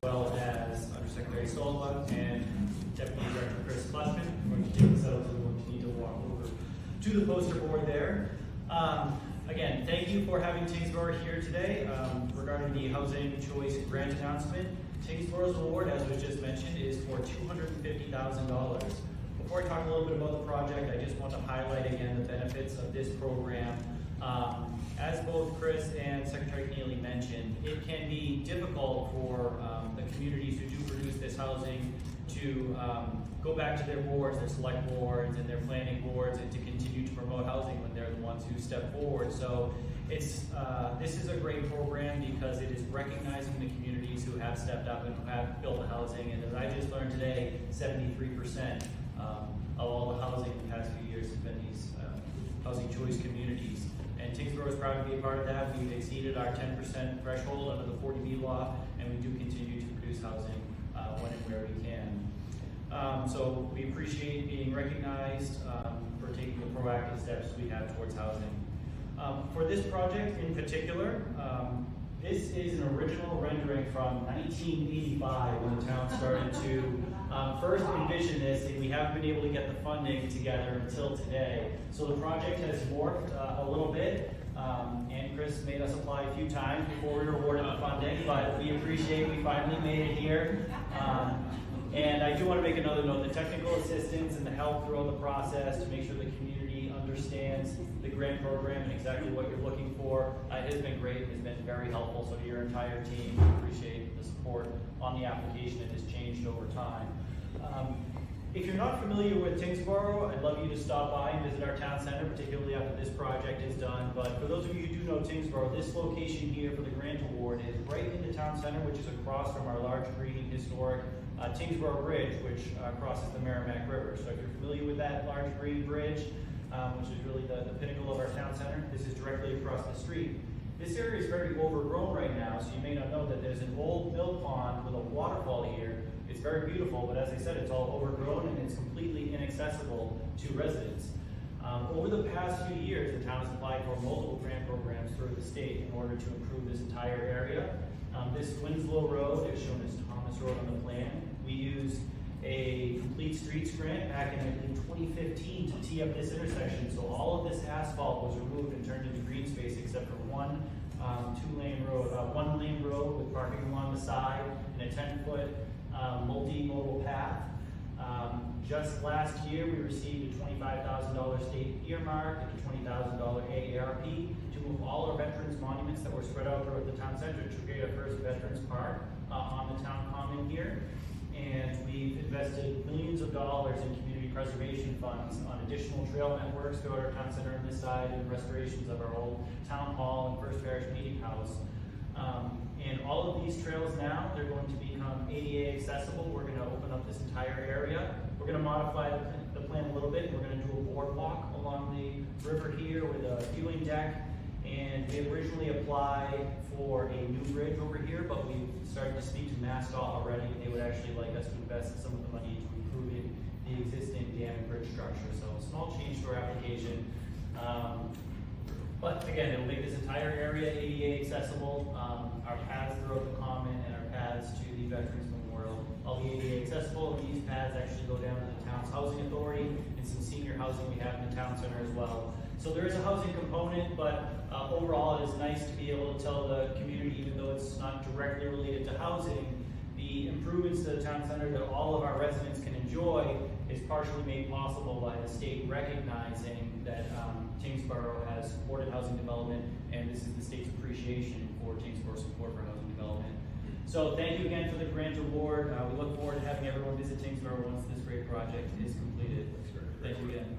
well as Undersecretary Solva and Deputy Director Chris Fleshman. We're going to take this out, so we're going to need to walk over to the poster board there. Again, thank you for having Tyngsborough here today regarding the Housing Choice Grant announcement. Tyngsborough's award, as was just mentioned, is for $250,000. Before I talk a little bit about the project, I just want to highlight again the benefits of this program. As both Chris and Secretary Keneally mentioned, it can be difficult for the communities who do produce this housing to go back to their boards, their select boards and their planning boards, and to continue to promote housing when they're the ones who step forward. So it's this is a great program because it is recognizing the communities who have stepped up and who have built the housing. And as I just learned today, 73% of all the housing in the past few years has been these housing choice communities. And Tyngsborough is proud to be a part of that. We've exceeded our 10% threshold under the 40B law, and we do continue to produce housing when and where we can. So we appreciate being recognized for taking the proactive steps we have towards housing. For this project in particular, this is an original rendering from 1985 when the town started to first envision this, and we haven't been able to get the funding together until today. So the project has morphed a little bit, and Chris made us apply a few times before we were awarded the funding, but we appreciate we finally made it here. And I do want to make another note, the technical assistance and the help throughout the process to make sure the community understands the grant program and exactly what you're looking for has been great. It has been very helpful. So to your entire team, we appreciate the support on the application. It has changed over time. If you're not familiar with Tyngsborough, I'd love you to stop by and visit our town center, particularly after this project is done. But for those of you who do know Tyngsborough, this location here for the grant award is right in the town center, which is across from our large green historic Tyngsborough Bridge, which crosses the Merrimack River. So if you're familiar with that large green bridge, which is really the pinnacle of our town center, this is directly across the street. This area is very overgrown right now, so you may not know that there's an old mill pond with a waterfall here. It's very beautiful, but as I said, it's all overgrown and it's completely inaccessible to residents. Over the past few years, the town has applied for multiple grant programs through the state in order to improve this entire area. This Winslow Road is shown as Thomas Road on the plan. We used a complete streets grant back in, I think, 2015 to tee up this intersection. So all of this asphalt was removed and turned into green space except for one one-lane road with parking along the side and a 10-foot multimodal path. Just last year, we received a $25,000 state earmark and a $20,000 AARP to move all our veterans monuments that were spread out throughout the town center to create our first Veterans Park on the town common here. And we've invested millions of dollars in community preservation funds on additional trail networks throughout our town center on this side and restorations of our old town hall and First Parish meeting house. And all of these trails now, they're going to become ADA accessible. We're going to open up this entire area. We're going to modify the plan a little bit. We're going to do a boardwalk along the river here with a viewing deck. And we originally applied for a new bridge over here, but we started to speak to MassDOT already. They would actually like us to invest some of the money into improving the existing dam and bridge structure. So a small change to our application. But again, it will make this entire area ADA accessible. Our paths throughout the common and our paths to the Veterans Memorial will be ADA accessible. And these paths actually go down to the town's housing authority and some senior housing we have in the town center as well. So there is a housing component, but overall it is nice to be able to tell the community, even though it's not directly related to housing, the improvements to the town center that all of our residents can enjoy is partially made possible by the state recognizing that Tyngsborough has supported housing development, and this is the state's appreciation for Tyngsborough's support for housing development. So thank you again for the grant award. We look forward to having everyone visit Tyngsborough once this great project is completed. Thank you again.